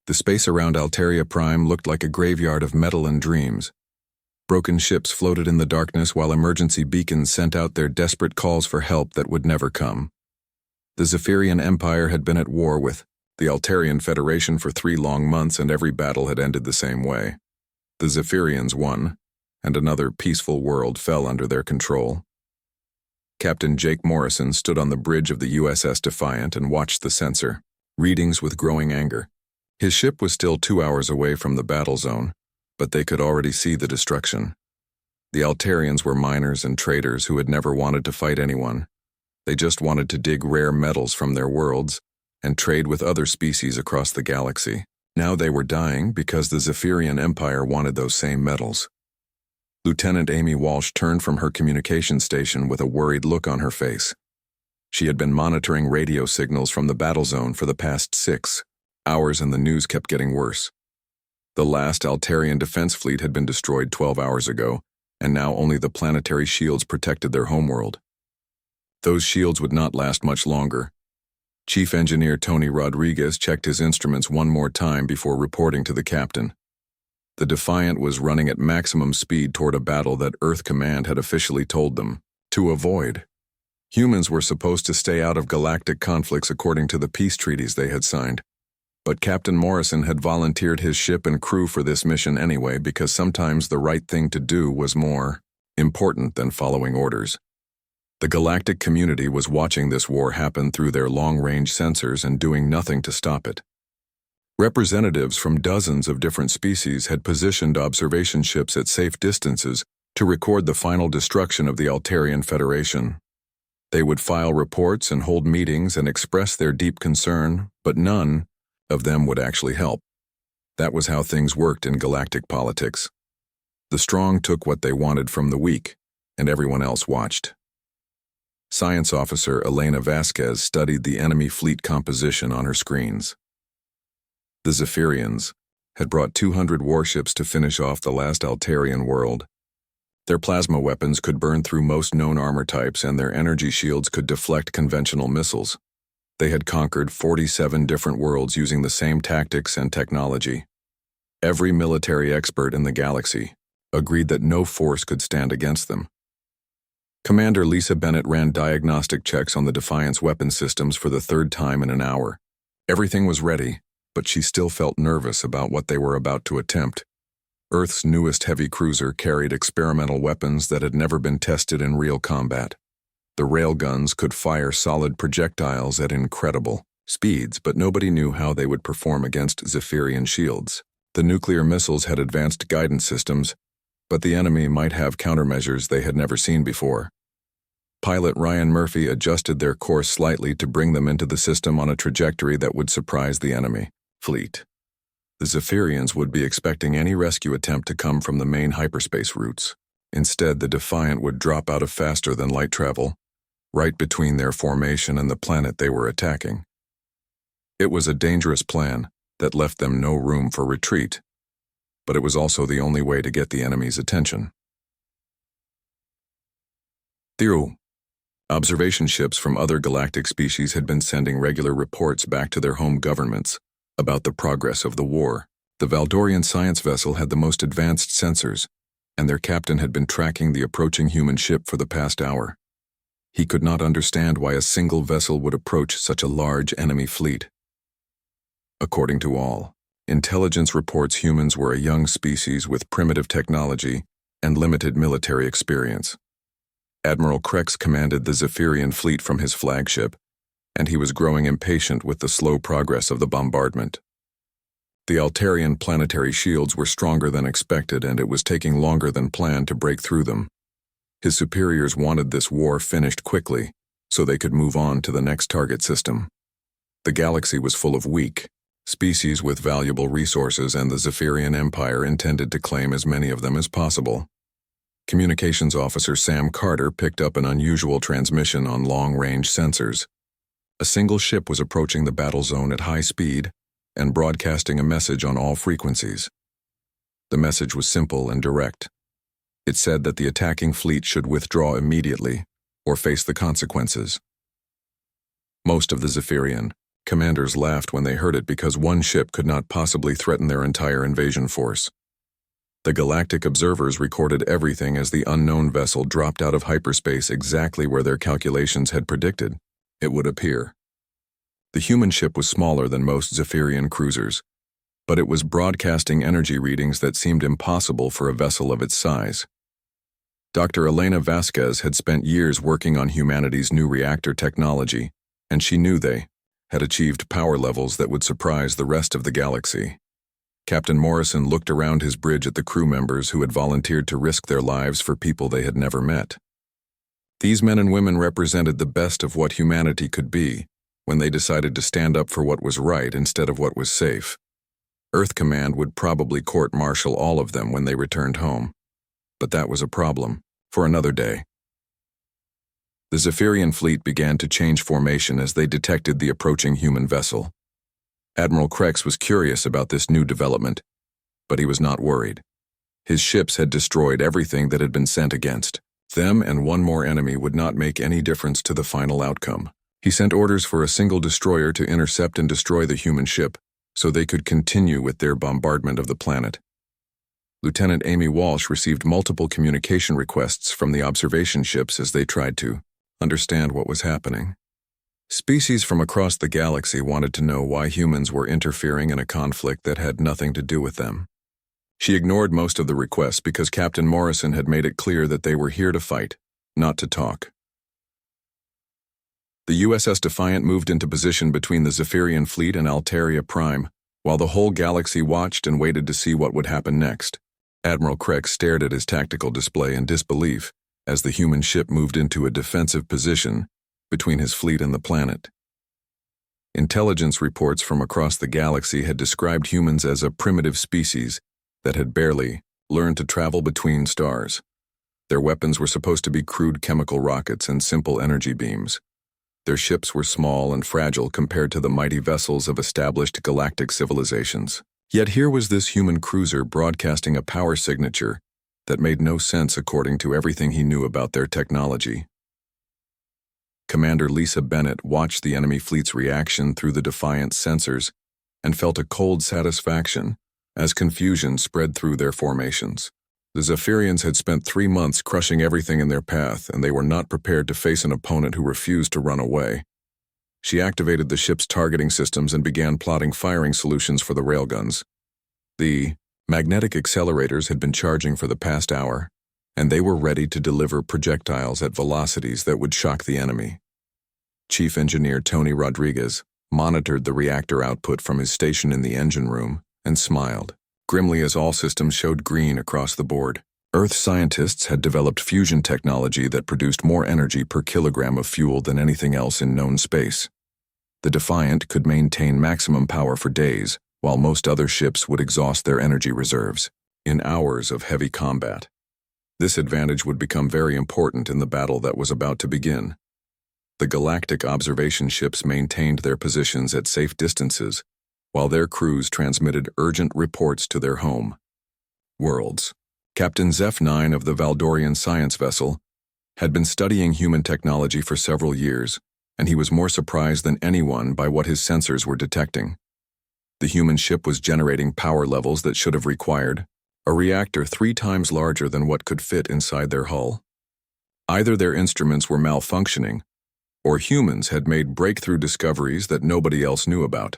The space around Alteria Prime looked like a graveyard of metal and dreams. Broken ships floated in the darkness while emergency beacons sent out their desperate calls for help that would never come. The Zephyrian Empire had been at war with the Alterian Federation for 3 long months, and every battle had ended the same way. The Zephyrians won, and another peaceful world fell under their control. Captain Jake Morrison stood on the bridge of the USS Defiant and watched the sensor readings with growing anger. His ship was still 2 hours away from the battle zone, but they could already see the destruction. The Alterians were miners and traders who had never wanted to fight anyone. They just wanted to dig rare metals from their worlds and trade with other species across the galaxy. Now they were dying because the Zephyrian Empire wanted those same metals. Lieutenant Amy Walsh turned from her communication station with a worried look on her face. She had been monitoring radio signals from the battle zone for the past 6 hours, and the news kept getting worse. The last Alterian defense fleet had been destroyed 12 hours ago, and now only the planetary shields protected their homeworld. Those shields would not last much longer. Chief Engineer Tony Rodriguez checked his instruments one more time before reporting to the captain. The Defiant was running at maximum speed toward a battle that Earth Command had officially told them to avoid. Humans were supposed to stay out of galactic conflicts according to the peace treaties they had signed. But Captain Morrison had volunteered his ship and crew for this mission anyway, because sometimes the right thing to do was more important than following orders. The galactic community was watching this war happen through their long-range sensors and doing nothing to stop it. Representatives from dozens of different species had positioned observation ships at safe distances to record the final destruction of the Alterian Federation. They would file reports and hold meetings and express their deep concern, but none of them would actually help. That was how things worked in galactic politics. The strong took what they wanted from the weak, and everyone else watched. Science officer Elena Vasquez studied the enemy fleet composition on her screens. The Zephyrians had brought 200 warships to finish off the last Alterian world. Their plasma weapons could burn through most known armor types, and their energy shields could deflect conventional missiles. They had conquered 47 different worlds using the same tactics and technology. Every military expert in the galaxy agreed that no force could stand against them. Commander Lisa Bennett ran diagnostic checks on the Defiant's weapon systems for the 3rd time in an hour. Everything was ready, but she still felt nervous about what they were about to attempt. Earth's newest heavy cruiser carried experimental weapons that had never been tested in real combat. The railguns could fire solid projectiles at incredible speeds, but nobody knew how they would perform against Zephyrian shields. The nuclear missiles had advanced guidance systems, but the enemy might have countermeasures they had never seen before. Pilot Ryan Murphy adjusted their course slightly to bring them into the system on a trajectory that would surprise the enemy fleet. The Zephyrians would be expecting any rescue attempt to come from the main hyperspace routes. Instead, the Defiant would drop out of faster than light travel, right between their formation and the planet they were attacking. It was a dangerous plan that left them no room for retreat, but it was also the only way to get the enemy's attention. Through observation ships from other galactic species had been sending regular reports back to their home governments about the progress of the war. The Valdorian science vessel had the most advanced sensors, and their captain had been tracking the approaching human ship for the past hour. He could not understand why a single vessel would approach such a large enemy fleet. According to all intelligence reports, humans were a young species with primitive technology and limited military experience. Admiral Krex commanded the Zephyrian fleet from his flagship, and he was growing impatient with the slow progress of the bombardment. The Alterian planetary shields were stronger than expected, and it was taking longer than planned to break through them. His superiors wanted this war finished quickly, so they could move on to the next target system. The galaxy was full of weak species with valuable resources, and the Zephyrian Empire intended to claim as many of them as possible. Communications Officer Sam Carter picked up an unusual transmission on long-range sensors. A single ship was approaching the battle zone at high speed and broadcasting a message on all frequencies. The message was simple and direct. It said that the attacking fleet should withdraw immediately or face the consequences. Most of the Zephyrian Commanders laughed when they heard it because one ship could not possibly threaten their entire invasion force. The galactic observers recorded everything as the unknown vessel dropped out of hyperspace exactly where their calculations had predicted it would appear. The human ship was smaller than most Zephyrian cruisers, but it was broadcasting energy readings that seemed impossible for a vessel of its size. Dr. Elena Vasquez had spent years working on humanity's new reactor technology, and she knew they had achieved power levels that would surprise the rest of the galaxy. Captain Morrison looked around his bridge at the crew members who had volunteered to risk their lives for people they had never met. These men and women represented the best of what humanity could be when they decided to stand up for what was right instead of what was safe. Earth Command would probably court-martial all of them when they returned home. But that was a problem for another day. The Zephyrian fleet began to change formation as they detected the approaching human vessel. Admiral Krex was curious about this new development, but he was not worried. His ships had destroyed everything that had been sent against them, and one more enemy would not make any difference to the final outcome. He sent orders for a single destroyer to intercept and destroy the human ship so they could continue with their bombardment of the planet. Lieutenant Amy Walsh received multiple communication requests from the observation ships as they tried to understand what was happening. Species from across the galaxy wanted to know why humans were interfering in a conflict that had nothing to do with them. She ignored most of the requests because Captain Morrison had made it clear that they were here to fight, not to talk. The USS Defiant moved into position between the Zephyrian fleet and Altaria Prime, while the whole galaxy watched and waited to see what would happen next. Admiral Krex stared at his tactical display in disbelief as the human ship moved into a defensive position between his fleet and the planet. Intelligence reports from across the galaxy had described humans as a primitive species that had barely learned to travel between stars. Their weapons were supposed to be crude chemical rockets and simple energy beams. Their ships were small and fragile compared to the mighty vessels of established galactic civilizations. Yet here was this human cruiser broadcasting a power signature that made no sense according to everything he knew about their technology. Commander Lisa Bennett watched the enemy fleet's reaction through the Defiant's sensors and felt a cold satisfaction as confusion spread through their formations. The Zephyrians had spent 3 months crushing everything in their path, and they were not prepared to face an opponent who refused to run away. She activated the ship's targeting systems and began plotting firing solutions for the railguns. The magnetic accelerators had been charging for the past hour, and they were ready to deliver projectiles at velocities that would shock the enemy. Chief Engineer Tony Rodriguez monitored the reactor output from his station in the engine room and smiled grimly as all systems showed green across the board. Earth scientists had developed fusion technology that produced more energy per kilogram of fuel than anything else in known space. The Defiant could maintain maximum power for days, while most other ships would exhaust their energy reserves in hours of heavy combat. This advantage would become very important in the battle that was about to begin. The galactic observation ships maintained their positions at safe distances, while their crews transmitted urgent reports to their home worlds. Captain Zeph 9 of the Valdorian science vessel had been studying human technology for several years, and he was more surprised than anyone by what his sensors were detecting. The human ship was generating power levels that should have required a reactor 3 times larger than what could fit inside their hull. Either their instruments were malfunctioning, or humans had made breakthrough discoveries that nobody else knew about.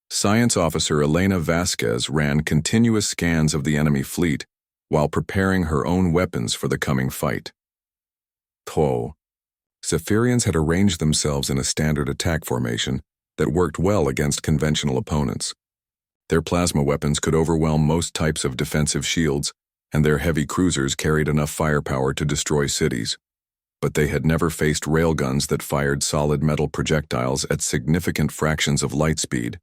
Science Officer Elena Vasquez ran continuous scans of the enemy fleet while preparing her own weapons for the coming fight. Zephyrians had arranged themselves in a standard attack formation that worked well against conventional opponents. Their plasma weapons could overwhelm most types of defensive shields, and their heavy cruisers carried enough firepower to destroy cities. But they had never faced railguns that fired solid metal projectiles at significant fractions of light speed.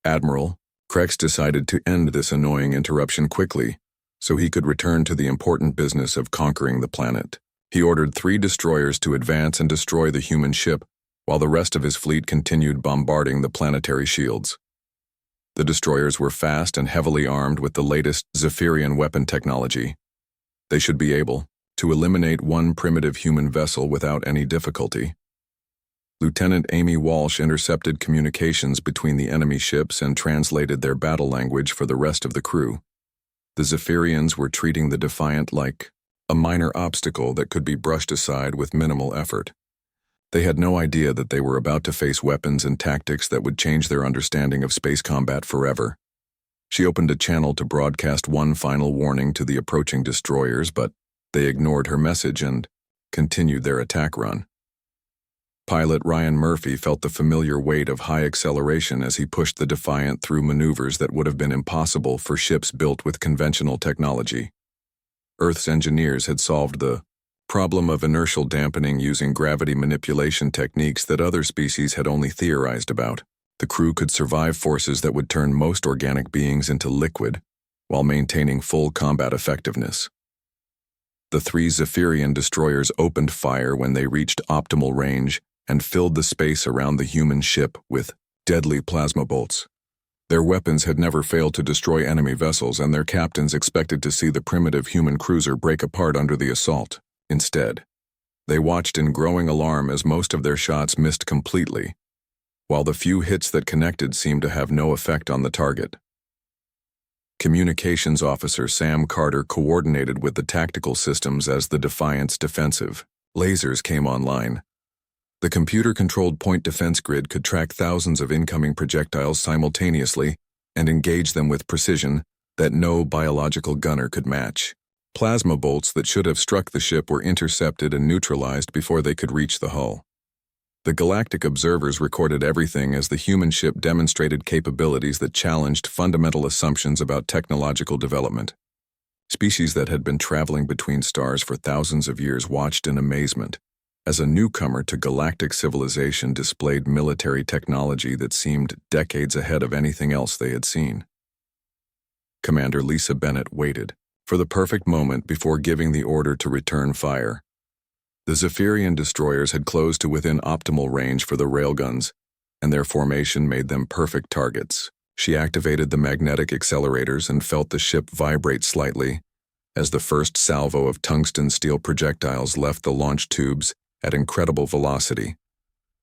Admiral Krex decided to end this annoying interruption quickly so he could return to the important business of conquering the planet. He ordered 3 destroyers to advance and destroy the human ship, while the rest of his fleet continued bombarding the planetary shields. The destroyers were fast and heavily armed with the latest Zephyrian weapon technology. They should be able to eliminate one primitive human vessel without any difficulty. Lieutenant Amy Walsh intercepted communications between the enemy ships and translated their battle language for the rest of the crew. The Zephyrians were treating the Defiant like a minor obstacle that could be brushed aside with minimal effort. They had no idea that they were about to face weapons and tactics that would change their understanding of space combat forever. She opened a channel to broadcast one final warning to the approaching destroyers, but they ignored her message and continued their attack run. Pilot Ryan Murphy felt the familiar weight of high acceleration as he pushed the Defiant through maneuvers that would have been impossible for ships built with conventional technology. Earth's engineers had solved the problem of inertial dampening using gravity manipulation techniques that other species had only theorized about. The crew could survive forces that would turn most organic beings into liquid while maintaining full combat effectiveness. The 3 Zephyrian destroyers opened fire when they reached optimal range and filled the space around the human ship with deadly plasma bolts. Their weapons had never failed to destroy enemy vessels, and their captains expected to see the primitive human cruiser break apart under the assault. Instead, they watched in growing alarm as most of their shots missed completely, while the few hits that connected seemed to have no effect on the target. Communications Officer Sam Carter coordinated with the tactical systems as the Defiant's defensive lasers came online. The computer-controlled point defense grid could track thousands of incoming projectiles simultaneously and engage them with precision that no biological gunner could match. Plasma bolts that should have struck the ship were intercepted and neutralized before they could reach the hull. The galactic observers recorded everything as the human ship demonstrated capabilities that challenged fundamental assumptions about technological development. Species that had been traveling between stars for thousands of years watched in amazement as a newcomer to galactic civilization displayed military technology that seemed decades ahead of anything else they had seen. Commander Lisa Bennett waited for the perfect moment before giving the order to return fire. The Zephyrian destroyers had closed to within optimal range for the railguns, and their formation made them perfect targets. She activated the magnetic accelerators and felt the ship vibrate slightly as the first salvo of tungsten steel projectiles left the launch tubes at incredible velocity.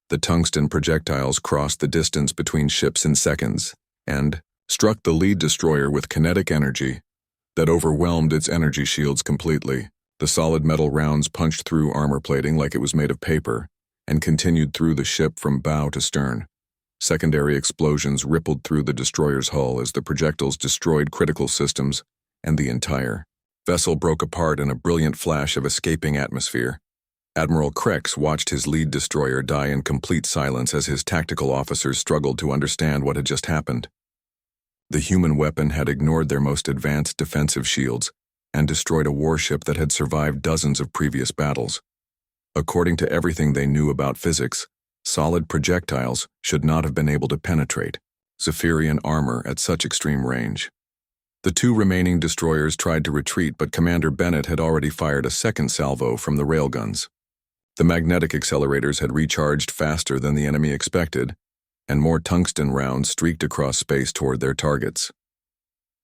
The tungsten projectiles crossed the distance between ships in seconds and struck the lead destroyer with kinetic energy that overwhelmed its energy shields completely. The solid metal rounds punched through armor plating like it was made of paper and continued through the ship from bow to stern. Secondary explosions rippled through the destroyer's hull as the projectiles destroyed critical systems, and the entire vessel broke apart in a brilliant flash of escaping atmosphere. Admiral Krex watched his lead destroyer die in complete silence as his tactical officers struggled to understand what had just happened. The human weapon had ignored their most advanced defensive shields and destroyed a warship that had survived dozens of previous battles. According to everything they knew about physics, solid projectiles should not have been able to penetrate Zephyrian armor at such extreme range. The 2 remaining destroyers tried to retreat, but Commander Bennett had already fired a second salvo from the railguns. The magnetic accelerators had recharged faster than the enemy expected, and more tungsten rounds streaked across space toward their targets.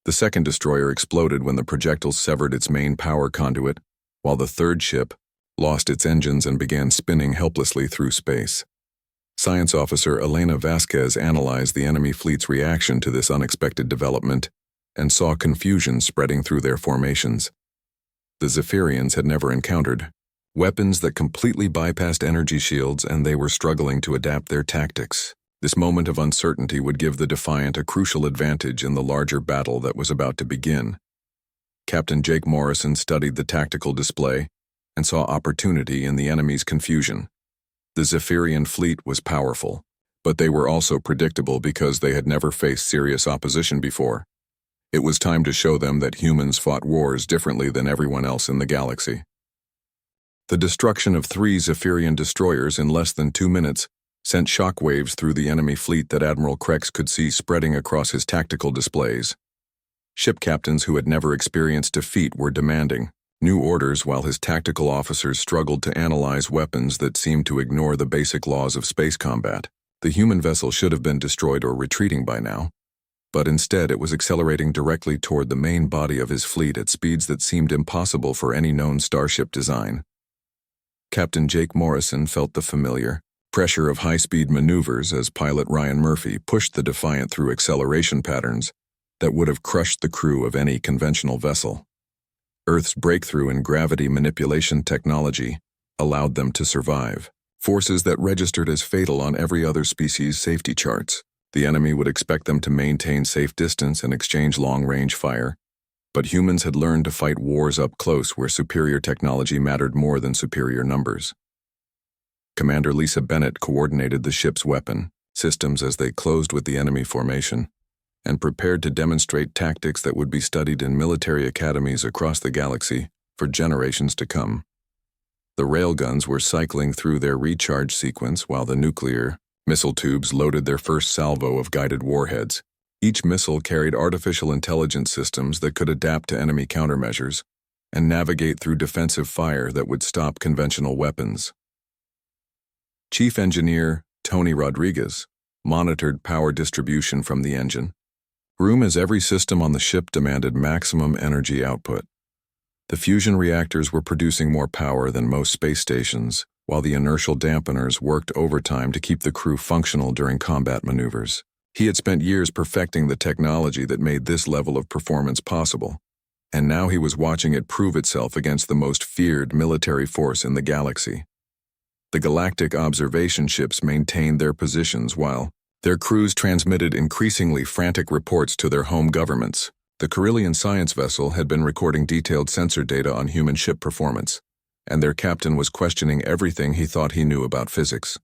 The second destroyer exploded when the projectile severed its main power conduit, while the third ship lost its engines and began spinning helplessly through space. Science Officer Elena Vasquez analyzed the enemy fleet's reaction to this unexpected development and saw confusion spreading through their formations. The Zephyrians had never encountered weapons that completely bypassed energy shields, and they were struggling to adapt their tactics. This moment of uncertainty would give the Defiant a crucial advantage in the larger battle that was about to begin. Captain Jake Morrison studied the tactical display and saw opportunity in the enemy's confusion. The Zephyrian fleet was powerful, but they were also predictable because they had never faced serious opposition before. It was time to show them that humans fought wars differently than everyone else in the galaxy. The destruction of 3 Zephyrian destroyers in less than 2 minutes sent shockwaves through the enemy fleet that Admiral Krex could see spreading across his tactical displays. Ship captains who had never experienced defeat were demanding new orders, while his tactical officers struggled to analyze weapons that seemed to ignore the basic laws of space combat. The human vessel should have been destroyed or retreating by now, but instead it was accelerating directly toward the main body of his fleet at speeds that seemed impossible for any known starship design. Captain Jake Morrison felt the familiar Pressure of high-speed maneuvers as pilot Ryan Murphy pushed the Defiant through acceleration patterns that would have crushed the crew of any conventional vessel. Earth's breakthrough in gravity manipulation technology allowed them to survive, forces that registered as fatal on every other species' safety charts. The enemy would expect them to maintain safe distance and exchange long-range fire, but humans had learned to fight wars up close where superior technology mattered more than superior numbers. Commander Lisa Bennett coordinated the ship's weapon systems as they closed with the enemy formation and prepared to demonstrate tactics that would be studied in military academies across the galaxy for generations to come. The railguns were cycling through their recharge sequence while the nuclear missile tubes loaded their first salvo of guided warheads. Each missile carried artificial intelligence systems that could adapt to enemy countermeasures and navigate through defensive fire that would stop conventional weapons. Chief Engineer Tony Rodriguez monitored power distribution from the engine room as every system on the ship demanded maximum energy output. The fusion reactors were producing more power than most space stations, while the inertial dampeners worked overtime to keep the crew functional during combat maneuvers. He had spent years perfecting the technology that made this level of performance possible, and now he was watching it prove itself against the most feared military force in the galaxy. The galactic observation ships maintained their positions while their crews transmitted increasingly frantic reports to their home governments. The Carillion science vessel had been recording detailed sensor data on human ship performance, and their captain was questioning everything he thought he knew about physics.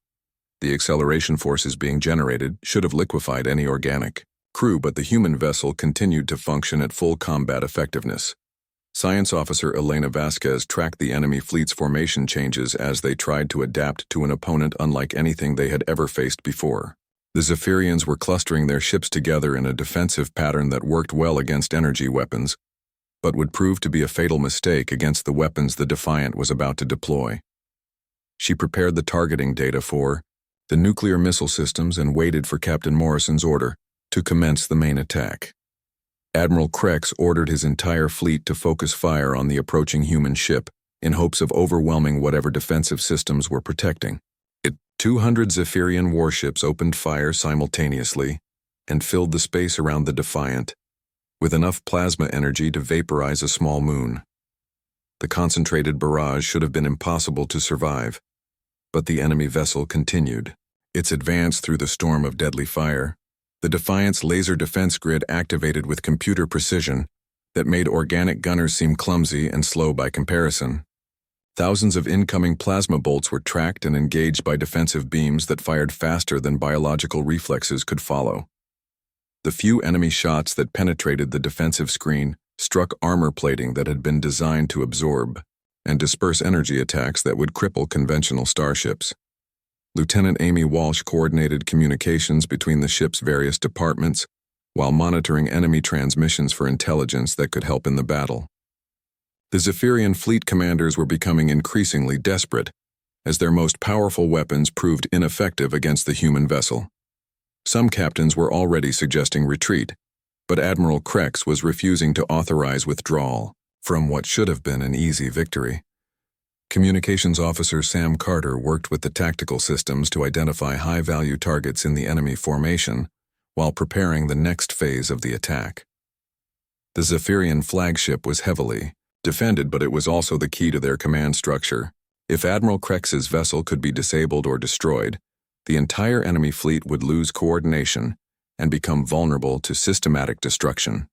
The acceleration forces being generated should have liquefied any organic crew, but the human vessel continued to function at full combat effectiveness. Science Officer Elena Vasquez tracked the enemy fleet's formation changes as they tried to adapt to an opponent unlike anything they had ever faced before. The Zephyrians were clustering their ships together in a defensive pattern that worked well against energy weapons, but would prove to be a fatal mistake against the weapons the Defiant was about to deploy. She prepared the targeting data for the nuclear missile systems and waited for Captain Morrison's order to commence the main attack. Admiral Krex ordered his entire fleet to focus fire on the approaching human ship in hopes of overwhelming whatever defensive systems were protecting it. 200 Zephyrian warships opened fire simultaneously and filled the space around the Defiant with enough plasma energy to vaporize a small moon. The concentrated barrage should have been impossible to survive, but the enemy vessel continued its advance through the storm of deadly fire. The Defiant's laser defense grid activated with computer precision that made organic gunners seem clumsy and slow by comparison. Thousands of incoming plasma bolts were tracked and engaged by defensive beams that fired faster than biological reflexes could follow. The few enemy shots that penetrated the defensive screen struck armor plating that had been designed to absorb and disperse energy attacks that would cripple conventional starships. Lieutenant Amy Walsh coordinated communications between the ship's various departments while monitoring enemy transmissions for intelligence that could help in the battle. The Zephyrian fleet commanders were becoming increasingly desperate as their most powerful weapons proved ineffective against the human vessel. Some captains were already suggesting retreat, but Admiral Krex was refusing to authorize withdrawal from what should have been an easy victory. Communications Officer Sam Carter worked with the tactical systems to identify high-value targets in the enemy formation while preparing the next phase of the attack. The Zephyrian flagship was heavily defended, but it was also the key to their command structure. If Admiral Krex's vessel could be disabled or destroyed, the entire enemy fleet would lose coordination and become vulnerable to systematic destruction.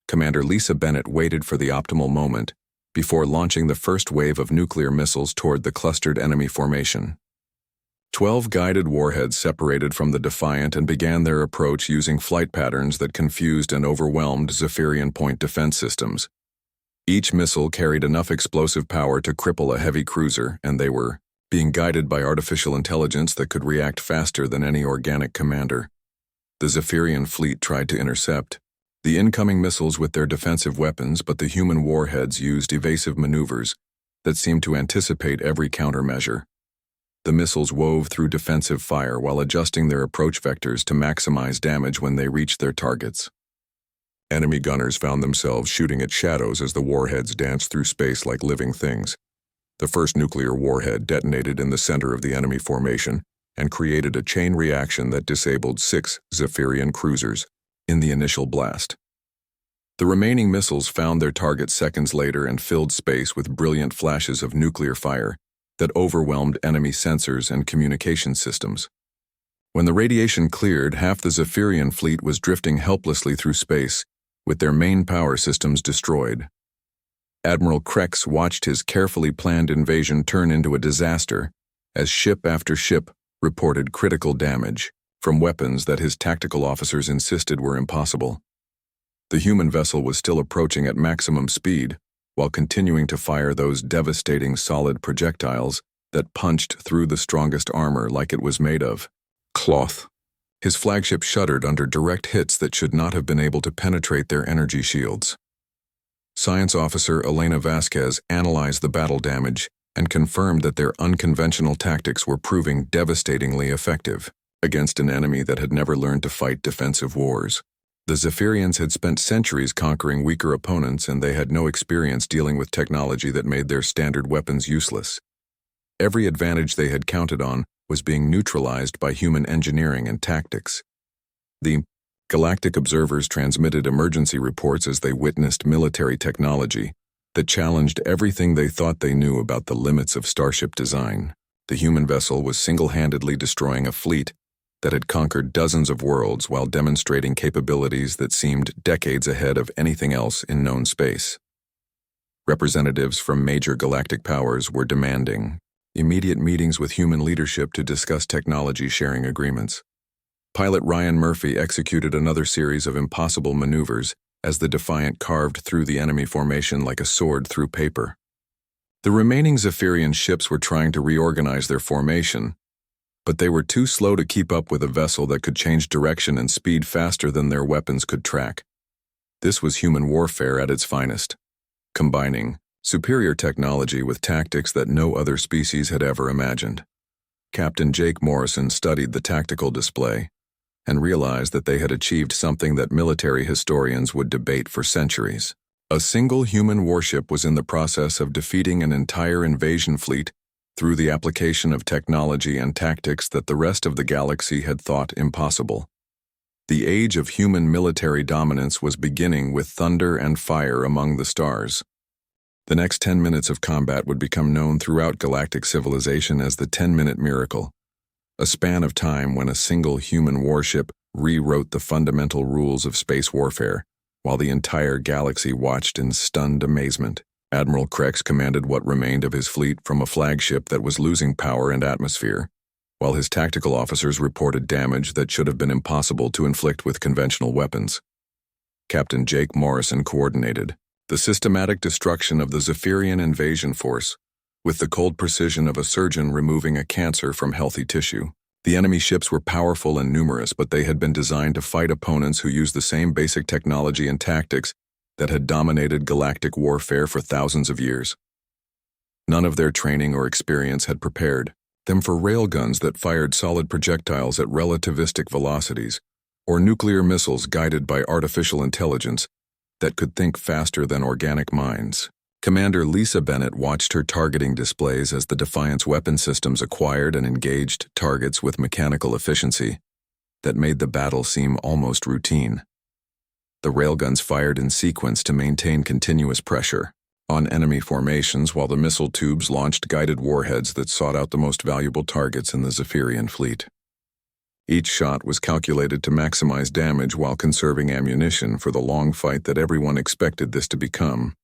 Commander Lisa Bennett waited for the optimal moment before launching the first wave of nuclear missiles toward the clustered enemy formation. 12 guided warheads separated from the Defiant and began their approach using flight patterns that confused and overwhelmed Zephyrian point defense systems. Each missile carried enough explosive power to cripple a heavy cruiser, and they were being guided by artificial intelligence that could react faster than any organic commander. The Zephyrian fleet tried to intercept the incoming missiles with their defensive weapons, but the human warheads used evasive maneuvers that seemed to anticipate every countermeasure. The missiles wove through defensive fire while adjusting their approach vectors to maximize damage when they reached their targets. Enemy gunners found themselves shooting at shadows as the warheads danced through space like living things. The first nuclear warhead detonated in the center of the enemy formation and created a chain reaction that disabled 6 Zephyrian cruisers in the initial blast. The remaining missiles found their target seconds later and filled space with brilliant flashes of nuclear fire that overwhelmed enemy sensors and communication systems. When the radiation cleared, half the Zephyrian fleet was drifting helplessly through space, with their main power systems destroyed. Admiral Krex watched his carefully planned invasion turn into a disaster as ship after ship reported critical damage from weapons that his tactical officers insisted were impossible. The human vessel was still approaching at maximum speed while continuing to fire those devastating solid projectiles that punched through the strongest armor like it was made of cloth. His flagship shuddered under direct hits that should not have been able to penetrate their energy shields. Science officer Elena Vasquez analyzed the battle damage and confirmed that their unconventional tactics were proving devastatingly effective against an enemy that had never learned to fight defensive wars. The Zephyrians had spent centuries conquering weaker opponents, and they had no experience dealing with technology that made their standard weapons useless. Every advantage they had counted on was being neutralized by human engineering and tactics. The Galactic observers transmitted emergency reports as they witnessed military technology that challenged everything they thought they knew about the limits of starship design. The human vessel was single-handedly destroying a fleet that had conquered dozens of worlds while demonstrating capabilities that seemed decades ahead of anything else in known space. Representatives from major galactic powers were demanding immediate meetings with human leadership to discuss technology sharing agreements. Pilot Ryan Murphy executed another series of impossible maneuvers as the Defiant carved through the enemy formation like a sword through paper. The remaining Zephyrian ships were trying to reorganize their formation, but they were too slow to keep up with a vessel that could change direction and speed faster than their weapons could track. This was human warfare at its finest, combining superior technology with tactics that no other species had ever imagined. Captain Jake Morrison studied the tactical display and realized that they had achieved something that military historians would debate for centuries. A single human warship was in the process of defeating an entire invasion fleet through the application of technology and tactics that the rest of the galaxy had thought impossible. The age of human military dominance was beginning with thunder and fire among the stars. The next 10 minutes of combat would become known throughout galactic civilization as the 10-minute miracle, a span of time when a single human warship rewrote the fundamental rules of space warfare, while the entire galaxy watched in stunned amazement. Admiral Krex commanded what remained of his fleet from a flagship that was losing power and atmosphere, while his tactical officers reported damage that should have been impossible to inflict with conventional weapons. Captain Jake Morrison coordinated the systematic destruction of the Zephyrian invasion force with the cold precision of a surgeon removing a cancer from healthy tissue. The enemy ships were powerful and numerous, but they had been designed to fight opponents who used the same basic technology and tactics that had dominated galactic warfare for thousands of years. None of their training or experience had prepared them for railguns that fired solid projectiles at relativistic velocities, or nuclear missiles guided by artificial intelligence that could think faster than organic minds. Commander Lisa Bennett watched her targeting displays as the Defiant's weapon systems acquired and engaged targets with mechanical efficiency that made the battle seem almost routine. The railguns fired in sequence to maintain continuous pressure on enemy formations, while the missile tubes launched guided warheads that sought out the most valuable targets in the Zephyrian fleet. Each shot was calculated to maximize damage while conserving ammunition for the long fight that everyone expected this to become.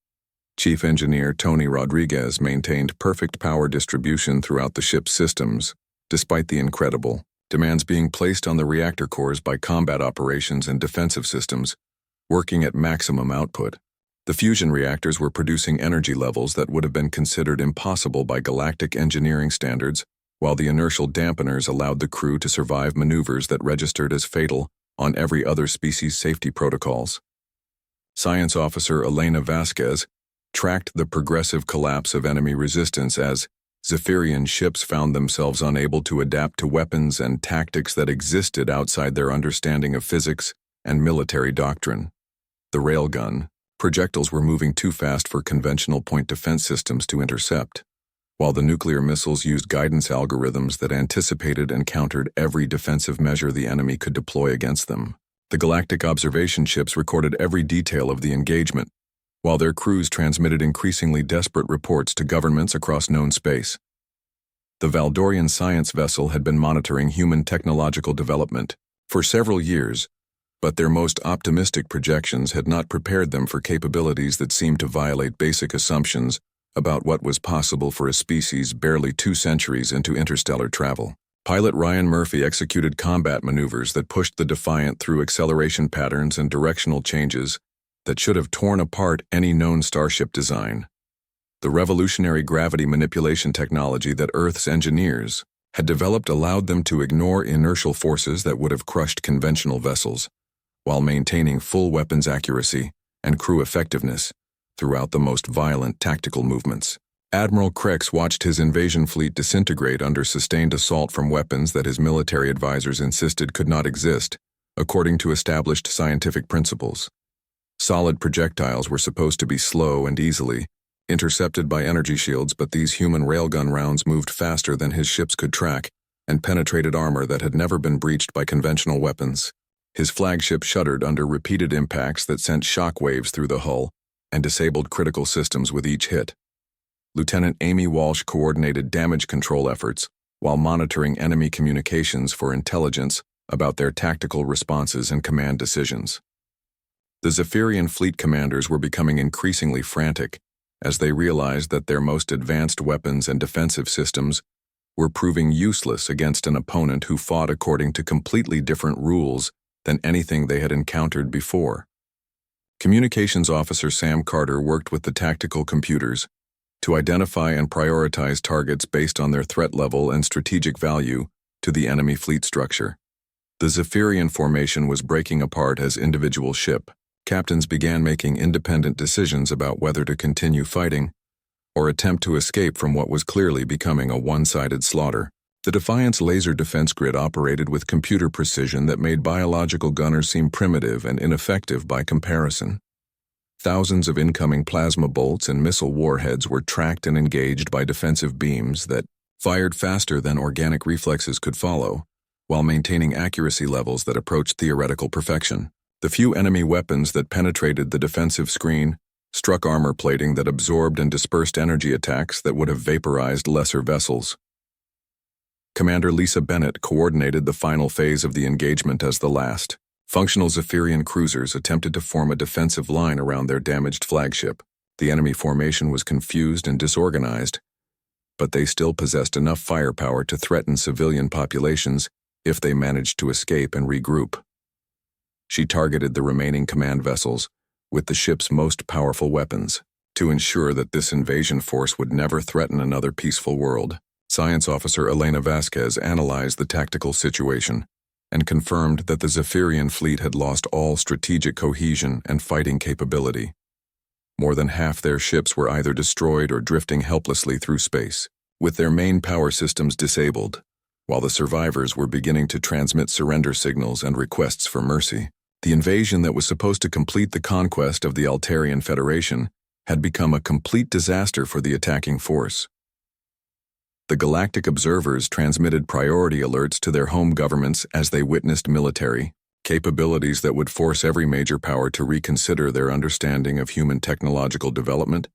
Chief Engineer Tony Rodriguez maintained perfect power distribution throughout the ship's systems, despite the incredible demands being placed on the reactor cores by combat operations and defensive systems, working at maximum output. The fusion reactors were producing energy levels that would have been considered impossible by galactic engineering standards, while the inertial dampeners allowed the crew to survive maneuvers that registered as fatal on every other species' safety protocols. Science officer Elena Vasquez tracked the progressive collapse of enemy resistance as Zephyrian ships found themselves unable to adapt to weapons and tactics that existed outside their understanding of physics and military doctrine. The railgun projectiles were moving too fast for conventional point defense systems to intercept. while the nuclear missiles used guidance algorithms that anticipated and countered every defensive measure the enemy could deploy against them. The galactic observation ships recorded every detail of the engagement, while their crews transmitted increasingly desperate reports to governments across known space. The Valdorian science vessel had been monitoring human technological development for several years, but their most optimistic projections had not prepared them for capabilities that seemed to violate basic assumptions about what was possible for a species barely 2 centuries into interstellar travel. Pilot Ryan Murphy executed combat maneuvers that pushed the Defiant through acceleration patterns and directional changes that should have torn apart any known starship design. The revolutionary gravity manipulation technology that Earth's engineers had developed allowed them to ignore inertial forces that would have crushed conventional vessels, while maintaining full weapons accuracy and crew effectiveness throughout the most violent tactical movements. Admiral Krex watched his invasion fleet disintegrate under sustained assault from weapons that his military advisors insisted could not exist, according to established scientific principles. Solid projectiles were supposed to be slow and easily intercepted by energy shields, but these human railgun rounds moved faster than his ships could track and penetrated armor that had never been breached by conventional weapons. His flagship shuddered under repeated impacts that sent shock waves through the hull and disabled critical systems with each hit. Lieutenant Amy Walsh coordinated damage control efforts while monitoring enemy communications for intelligence about their tactical responses and command decisions. The Zephyrian fleet commanders were becoming increasingly frantic as they realized that their most advanced weapons and defensive systems were proving useless against an opponent who fought according to completely different rules than anything they had encountered before. Communications Officer Sam Carter worked with the tactical computers to identify and prioritize targets based on their threat level and strategic value to the enemy fleet structure. The Zephyrian formation was breaking apart as individual ship captains began making independent decisions about whether to continue fighting or attempt to escape from what was clearly becoming a one-sided slaughter. The Defiant's laser defense grid operated with computer precision that made biological gunners seem primitive and ineffective by comparison. Thousands of incoming plasma bolts and missile warheads were tracked and engaged by defensive beams that fired faster than organic reflexes could follow, while maintaining accuracy levels that approached theoretical perfection. The few enemy weapons that penetrated the defensive screen struck armor plating that absorbed and dispersed energy attacks that would have vaporized lesser vessels. Commander Lisa Bennett coordinated the final phase of the engagement as the last. Functional Zephyrian cruisers attempted to form a defensive line around their damaged flagship. The enemy formation was confused and disorganized, but they still possessed enough firepower to threaten civilian populations if they managed to escape and regroup. She targeted the remaining command vessels with the ship's most powerful weapons to ensure that this invasion force would never threaten another peaceful world. Science Officer Elena Vasquez analyzed the tactical situation and confirmed that the Zephyrian fleet had lost all strategic cohesion and fighting capability. More than half their ships were either destroyed or drifting helplessly through space, with their main power systems disabled, while the survivors were beginning to transmit surrender signals and requests for mercy. The invasion that was supposed to complete the conquest of the Altarian Federation had become a complete disaster for the attacking force. The Galactic Observers transmitted priority alerts to their home governments as they witnessed military capabilities that would force every major power to reconsider their understanding of human technological development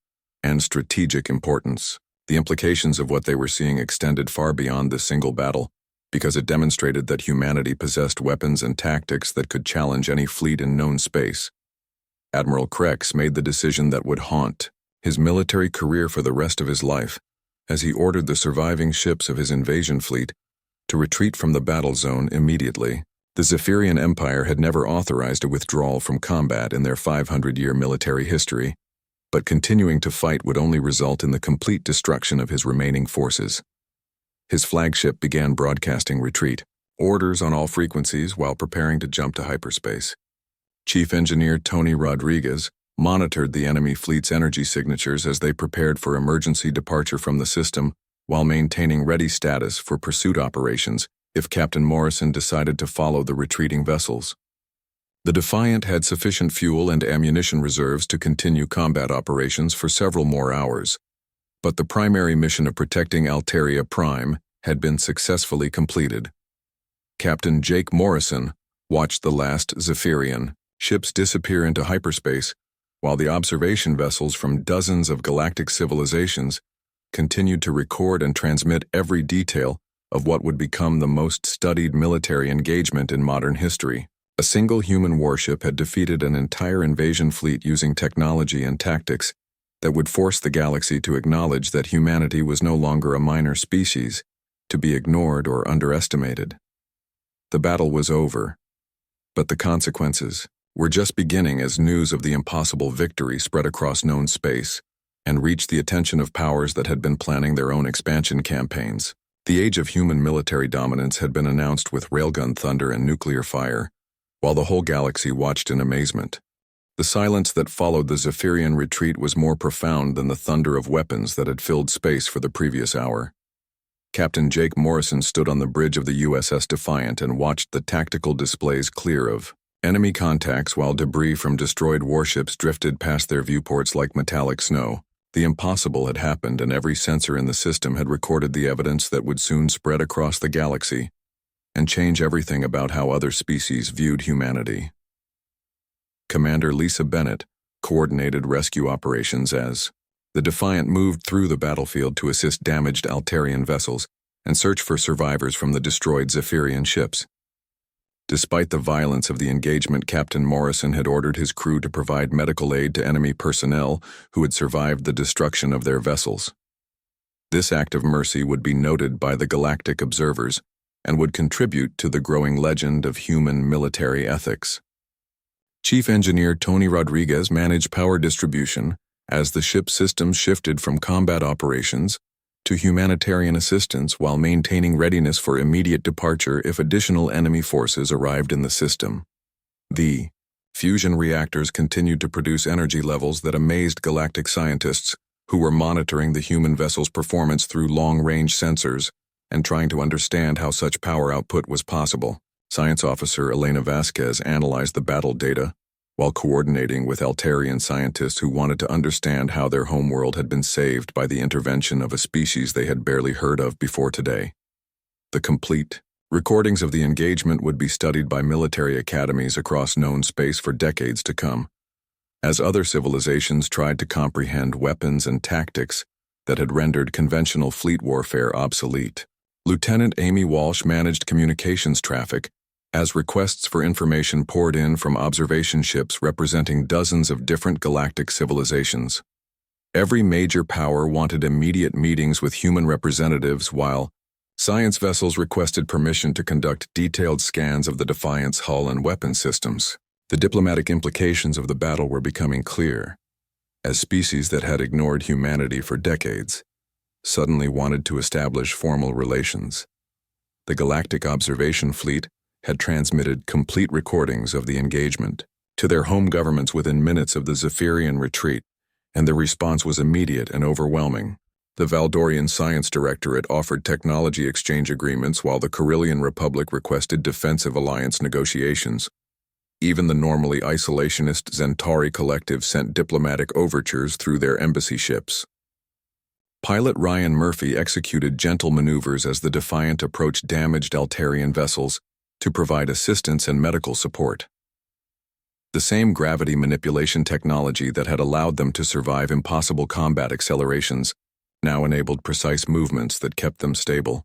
and strategic importance. The implications of what they were seeing extended far beyond this single battle, because it demonstrated that humanity possessed weapons and tactics that could challenge any fleet in known space. Admiral Krex made the decision that would haunt his military career for the rest of his life, as he ordered the surviving ships of his invasion fleet to retreat from the battle zone immediately. The Zephyrian Empire had never authorized a withdrawal from combat in their 500-year military history, but continuing to fight would only result in the complete destruction of his remaining forces. His flagship began broadcasting retreat orders on all frequencies while preparing to jump to hyperspace. Chief Engineer Tony Rodriguez monitored the enemy fleet's energy signatures as they prepared for emergency departure from the system while maintaining ready status for pursuit operations if Captain Morrison decided to follow the retreating vessels. The Defiant had sufficient fuel and ammunition reserves to continue combat operations for several more hours, But the primary mission of protecting Alteria Prime had been successfully completed. Captain Jake Morrison watched the last Zephyrian ships disappear into hyperspace, while the observation vessels from dozens of galactic civilizations continued to record and transmit every detail of what would become the most studied military engagement in modern history. A single human warship had defeated an entire invasion fleet using technology and tactics that would force the galaxy to acknowledge that humanity was no longer a minor species, to be ignored or underestimated. The battle was over, but the consequences were just beginning as news of the impossible victory spread across known space and reached the attention of powers that had been planning their own expansion campaigns. The age of human military dominance had been announced with railgun thunder and nuclear fire, while the whole galaxy watched in amazement. The silence that followed the Zephyrian retreat was more profound than the thunder of weapons that had filled space for the previous hour. Captain Jake Morrison stood on the bridge of the USS Defiant and watched the tactical displays clear of enemy contacts while debris from destroyed warships drifted past their viewports like metallic snow. The impossible had happened, and every sensor in the system had recorded the evidence that would soon spread across the galaxy and change everything about how other species viewed humanity. Commander Lisa Bennett coordinated rescue operations as the Defiant moved through the battlefield to assist damaged Alterian vessels and search for survivors from the destroyed Zephyrian ships. Despite the violence of the engagement, Captain Morrison had ordered his crew to provide medical aid to enemy personnel who had survived the destruction of their vessels. This act of mercy would be noted by the galactic observers and would contribute to the growing legend of human military ethics. Chief Engineer Tony Rodriguez managed power distribution as the ship systems shifted from combat operations to humanitarian assistance while maintaining readiness for immediate departure if additional enemy forces arrived in the system. The fusion reactors continued to produce energy levels that amazed galactic scientists who were monitoring the human vessel's performance through long-range sensors and trying to understand how such power output was possible. Science Officer Elena Vasquez analyzed the battle data while coordinating with Alterian scientists who wanted to understand how their homeworld had been saved by the intervention of a species they had barely heard of before today. The complete recordings of the engagement would be studied by military academies across known space for decades to come, as other civilizations tried to comprehend weapons and tactics that had rendered conventional fleet warfare obsolete. Lieutenant Amy Walsh managed communications traffic as requests for information poured in from observation ships representing dozens of different galactic civilizations. Every major power wanted immediate meetings with human representatives, while science vessels requested permission to conduct detailed scans of the Defiant's hull and weapon systems. The diplomatic implications of the battle were becoming clear, as species that had ignored humanity for decades suddenly wanted to establish formal relations. The Galactic Observation Fleet had transmitted complete recordings of the engagement to their home governments within minutes of the Zephyrian retreat, and the response was immediate and overwhelming. The Valdorian Science Directorate offered technology exchange agreements while the Carillion Republic requested defensive alliance negotiations. Even the normally isolationist Centauri Collective sent diplomatic overtures through their embassy ships. Pilot Ryan Murphy executed gentle maneuvers as the Defiant approached damaged Alterian vessels to provide assistance and medical support. The same gravity manipulation technology that had allowed them to survive impossible combat accelerations now enabled precise movements that kept them stable,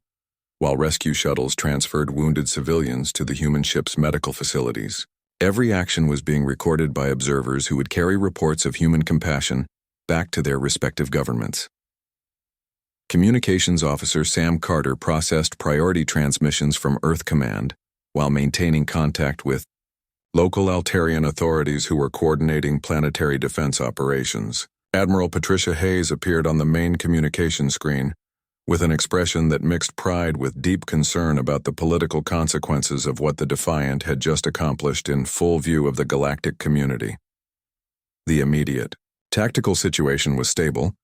while rescue shuttles transferred wounded civilians to the human ship's medical facilities. Every action was being recorded by observers who would carry reports of human compassion back to their respective governments. Communications Officer Sam Carter processed priority transmissions from Earth Command while maintaining contact with local Alterian authorities who were coordinating planetary defense operations. Admiral Patricia Hayes appeared on the main communication screen with an expression that mixed pride with deep concern about the political consequences of what the Defiant had just accomplished in full view of the galactic community. The immediate tactical situation was stable,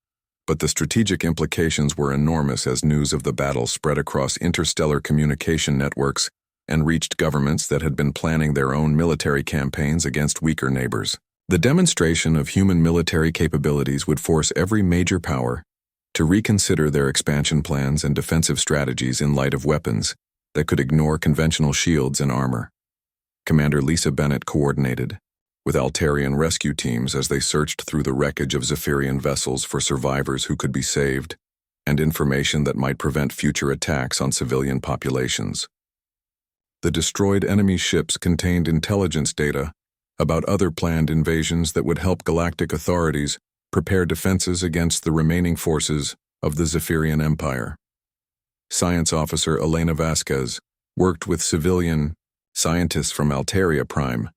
but the strategic implications were enormous as news of the battle spread across interstellar communication networks and reached governments that had been planning their own military campaigns against weaker neighbors. The demonstration of human military capabilities would force every major power to reconsider their expansion plans and defensive strategies in light of weapons that could ignore conventional shields and armor. Commander Lisa Bennett coordinated with Altarian rescue teams as they searched through the wreckage of Zephyrian vessels for survivors who could be saved and information that might prevent future attacks on civilian populations. The destroyed enemy ships contained intelligence data about other planned invasions that would help galactic authorities prepare defenses against the remaining forces of the Zephyrian Empire. Science officer Elena Vasquez worked with civilian scientists from Altaria Prime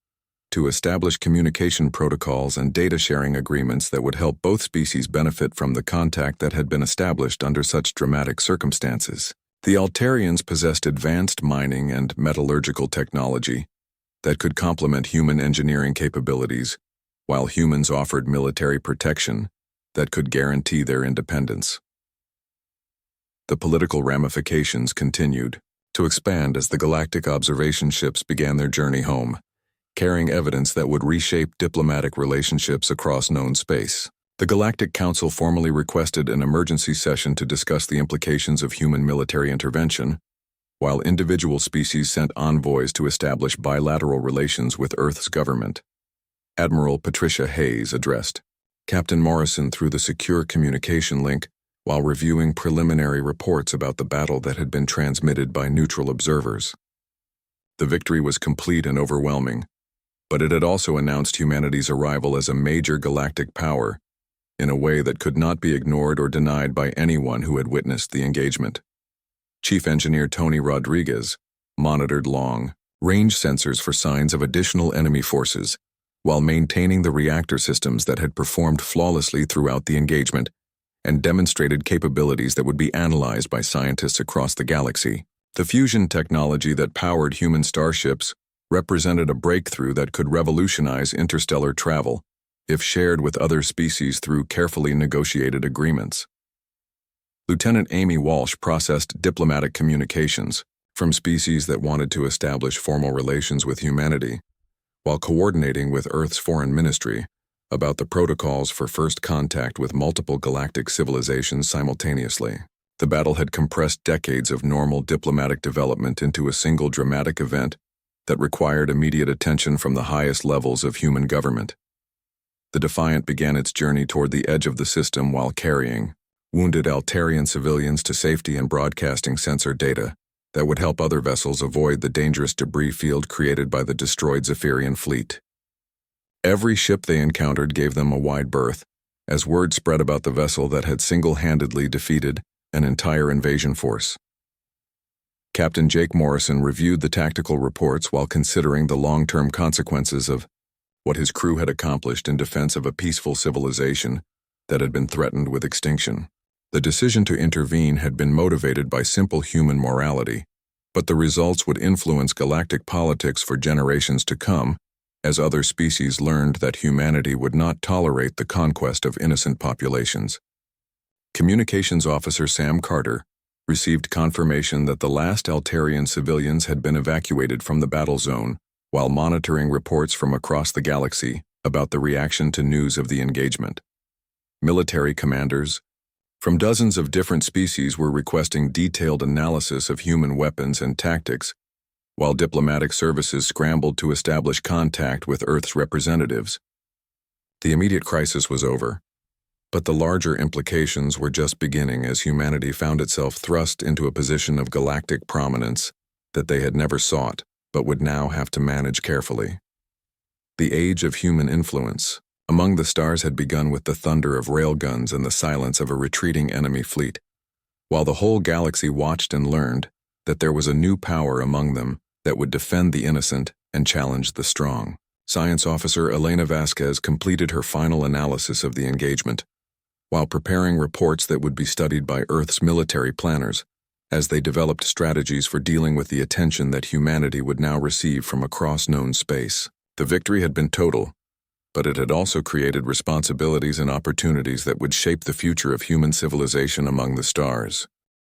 to establish communication protocols and data-sharing agreements that would help both species benefit from the contact that had been established under such dramatic circumstances. The Altarians possessed advanced mining and metallurgical technology that could complement human engineering capabilities, while humans offered military protection that could guarantee their independence. The political ramifications continued to expand as the galactic observation ships began their journey home, carrying evidence that would reshape diplomatic relationships across known space. The Galactic Council formally requested an emergency session to discuss the implications of human military intervention, while individual species sent envoys to establish bilateral relations with Earth's government. Admiral Patricia Hayes addressed Captain Morrison through the secure communication link while reviewing preliminary reports about the battle that had been transmitted by neutral observers. The victory was complete and overwhelming, but it had also announced humanity's arrival as a major galactic power in a way that could not be ignored or denied by anyone who had witnessed the engagement. Chief Engineer Tony Rodriguez monitored long-range sensors for signs of additional enemy forces, while maintaining the reactor systems that had performed flawlessly throughout the engagement and demonstrated capabilities that would be analyzed by scientists across the galaxy. The fusion technology that powered human starships represented a breakthrough that could revolutionize interstellar travel if shared with other species through carefully negotiated agreements. Lieutenant Amy Walsh processed diplomatic communications from species that wanted to establish formal relations with humanity, while coordinating with Earth's foreign ministry about the protocols for first contact with multiple galactic civilizations simultaneously. The battle had compressed decades of normal diplomatic development into a single dramatic event that required immediate attention from the highest levels of human government. The Defiant began its journey toward the edge of the system while carrying wounded Altarian civilians to safety and broadcasting sensor data that would help other vessels avoid the dangerous debris field created by the destroyed Zephyrian fleet. Every ship they encountered gave them a wide berth, as word spread about the vessel that had single-handedly defeated an entire invasion force. Captain Jake Morrison reviewed the tactical reports while considering the long-term consequences of what his crew had accomplished in defense of a peaceful civilization that had been threatened with extinction. The decision to intervene had been motivated by simple human morality, but the results would influence galactic politics for generations to come, as other species learned that humanity would not tolerate the conquest of innocent populations. Communications Officer Sam Carter received confirmation that the last Altarian civilians had been evacuated from the battle zone while monitoring reports from across the galaxy about the reaction to news of the engagement. Military commanders from dozens of different species were requesting detailed analysis of human weapons and tactics, while diplomatic services scrambled to establish contact with Earth's representatives. The immediate crisis was over, but the larger implications were just beginning as humanity found itself thrust into a position of galactic prominence that they had never sought, but would now have to manage carefully. The age of human influence among the stars had begun with the thunder of railguns and the silence of a retreating enemy fleet, while the whole galaxy watched and learned that there was a new power among them that would defend the innocent and challenge the strong. Science Officer Elena Vasquez completed her final analysis of the engagement, while preparing reports that would be studied by Earth's military planners as they developed strategies for dealing with the attention that humanity would now receive from across known space. The victory had been total, but it had also created responsibilities and opportunities that would shape the future of human civilization among the stars.